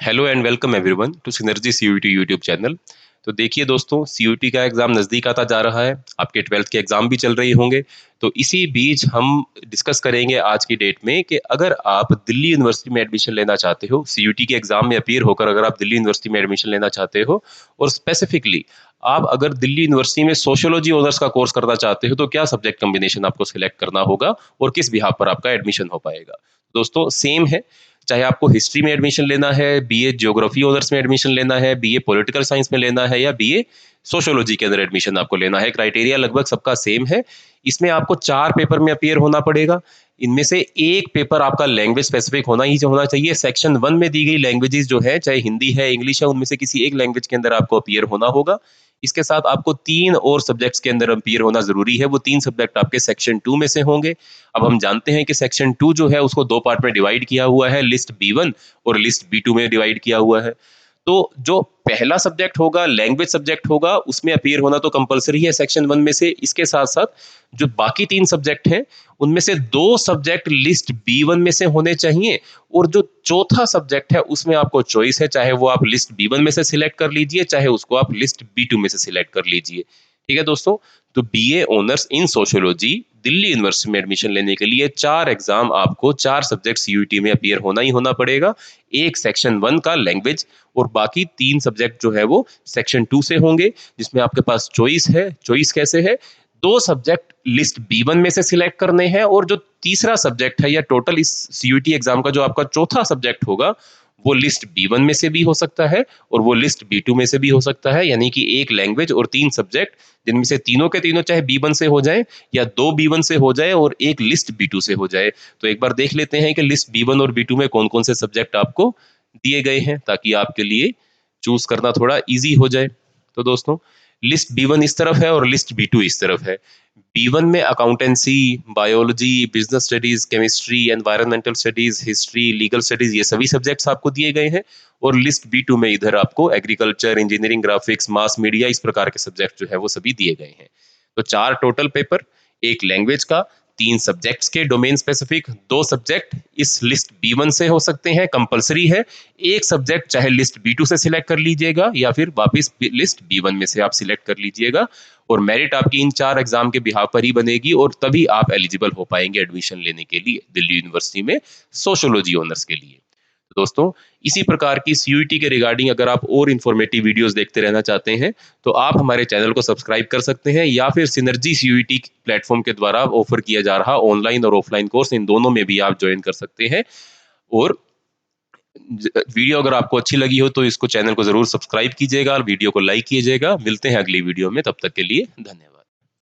Hello and welcome everyone to synergy CUET YouTube channel. तो देखिए दोस्तों, सीयूईटी का एग्ज़ाम नज़दीक आता जा रहा है। आपके 12th के एग्ज़ाम भी चल रहे होंगे। तो इसी बीच हम डिस्कस करेंगे आज की डेट में कि अगर आप दिल्ली यूनिवर्सिटी में एडमिशन लेना चाहते हो, सीयूईटी के एग्ज़ाम में अपीयर होकर अगर आप दिल्ली यूनिवर्सिटी में एडमिशन लेना चाहते हो और स्पेसिफिकली आप अगर दिल्ली यूनिवर्सिटी में सोशियोलॉजी ऑनर्स का कोर्स करना चाहते हो, तो क्या सब्जेक्ट कॉम्बिनेशन आपको सिलेक्ट करना होगा और किस बिहाफ पर आपका एडमिशन हो पाएगा। दोस्तों सेम है, चाहे आपको हिस्ट्री में एडमिशन लेना है, बीए ज्योग्राफी ऑनर्स में एडमिशन लेना है, बीए पॉलिटिकल साइंस में लेना है या बीए सोशियोलॉजी के अंदर एडमिशन आपको लेना है, क्राइटेरिया लगभग सबका सेम है। इसमें आपको 4 पेपर में अपीयर होना पड़ेगा। इनमें से एक पेपर आपका लैंग्वेज स्पेसिफिक होना चाहिए। सेक्शन 1 में दी गई लैंग्वेजेस जो है, चाहे हिंदी है, इंग्लिश है, उनमें से किसी एक लैंग्वेज के अंदर आपको अपीयर होना होगा। इसके साथ आपको 3 और सब्जेक्ट्स के अंदर अपीयर होना ज़रूरी है। वो 3 सब्जेक्ट आपके सेक्शन 2 में से होंगे। अब हम जानते हैं कि सेक्शन 2 जो है उसको 2 पार्ट में डिवाइड किया हुआ है, लिस्ट बी1 और लिस्ट बी2 में डिवाइड किया हुआ है। तो जो पहला सब्जेक्ट होगा, लैंग्वेज सब्जेक्ट होगा, उसमें अपीयर होना तो कंपलसरी है सेक्शन 1 में से। इसके साथ-साथ जो बाकी 3 सब्जेक्ट हैं, उनमें से 2 सब्जेक्ट लिस्ट बी1 में से होने चाहिए और जो चौथा सब्जेक्ट है उसमें आपको चॉइस है, चाहे वो आप लिस्ट बी1 में से सिलेक्ट कर लीजिए, चाहे उसको आप लिस्ट बी2 में से सिलेक्ट कर लीजिए। ठीक है दोस्तों? तो BA honours in sociology Delhi university में एडमिशन लेने के लिए 4 एग्जाम आपको 4 सब्जेक्ट सीयूईटी में अपीयर होना ही होना पड़ेगा। एक सेक्शन 1 का लैंग्वेज और बाकी 3 सब्जेक्ट जो है वो सेक्शन 2 से होंगे, जिसमें आपके पास चॉइस है। चॉइस कैसे है? 2 सब्जेक्ट लिस्ट बी1 में से सिलेक्ट करने हैं और जो तीसरा सब्जेक्ट है या टोटल इस सीयूईटी एग्जाम का जो आपका चौथा सब्जेक्ट होगा, वो लिस्ट बी1 में से भी हो सकता है और वो लिस्ट बी2 में से भी हो सकता है। यानी कि एक लैंग्वेज और 3 सब्जेक्ट, जिनमें से तीनों के तीनों चाहे बी1 से हो जाए या 2 बी1 से हो जाए और एक लिस्ट बी2 से हो जाए। तो एक बार देख लेते हैं कि लिस्ट बी1 और बी2 में कौन-कौन से सब्जेक्ट आपको दिए गए हैं, ताकि आपके लिए चूज़ करना थोड़ा ईज़ी हो जाए। तो दोस्तों, लिस्ट बी1 इस तरफ है और लिस्ट बी2 इस तरफ है। बी1 में accountancy, biology, business studies, chemistry, environmental studies, history, legal studies, ये सभी सब्जेक्ट्स आपको दिए गए हैं। और लिस्ट बी2 में इधर आपको agriculture, engineering, graphics, mass media, इस प्रकार के सब्जेक्ट जो है वो सभी दिए गए हैं। तो 4 टोटल पेपर, एक लैंग्वेज का, 3 सब्जेक्ट्स के डोमेन स्पेसिफिक, 2 सब्जेक्ट इस लिस्ट बी1 से हो सकते हैं, कंपलसरी है। एक सब्जेक्ट चाहे लिस्ट बी2 से सिलेक्ट कर लीजिएगा या फिर वापस लिस्ट बी1 में से आप सिलेक्ट कर लीजिएगा। और मेरिट आपकी इन 4 एग्जाम के बिहाफ पर ही बनेगी और तभी आप एलिजिबल हो पाएंगे एडमिशन लेने के लिए दिल्ली यूनिवर्सिटी में सोशियोलॉजी ऑनर्स के लिए। तो दोस्तों, इसी प्रकार की सीयूईटी के रिगार्डिंग अगर आप और इन्फॉर्मेटिव वीडियोस देखते रहना चाहते हैं, तो आप हमारे चैनल को सब्सक्राइब कर सकते हैं या फिर सिनर्जी सीयूईटी प्लेटफॉर्म के द्वारा ऑफर किया जा रहा ऑनलाइन और ऑफलाइन कोर्स, इन दोनों में भी आप ज्वाइन कर सकते हैं। और वीडियो अगर आपको अच्छी लगी हो तो इसको चैनल को जरूर सब्सक्राइब कीजिएगा और वीडियो को लाइक कीजिएगा। मिलते हैं अगली वीडियो में, तब तक के लिए धन्यवाद।